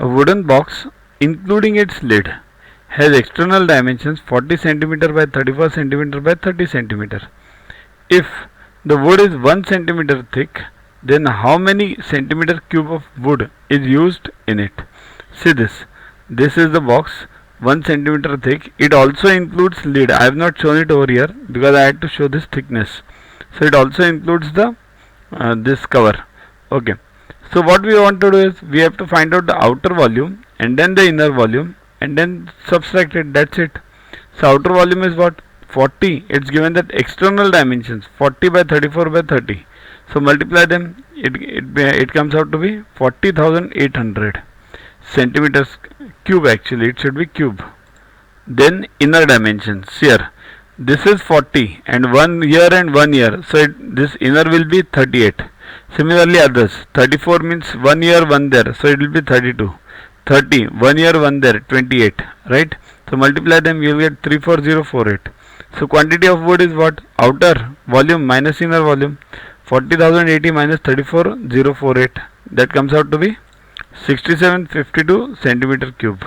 A wooden box including its lid has external dimensions 40 cm by 34 cm by 30 cm. If the wood is 1 cm thick, then how many centimeter cube of wood is used in it? See this. This is the box 1 cm thick. It also includes lid. I have not shown it over here because I had to show this thickness. So it also includes the this cover. Okay. So what we want to do is we have to find out the outer volume and then the inner volume and then subtract it. That's it. So outer volume is what? 40. It's given that external dimensions 40 by 34 by 30. So multiply them. It comes out to be 40,800 centimeters cube. Actually it should be cube. Then inner dimensions here. This is 40 and 1 year and 1 year. So this inner will be 38. Similarly others. 34 means 1 year 1 there. So it will be 32. 30. 1 year 1 there. 28. Right. So multiply them. You will get 34048. So quantity of wood is what? Outer volume minus inner volume. 40,080 minus 34,048. That comes out to be 6752 centimeter cube.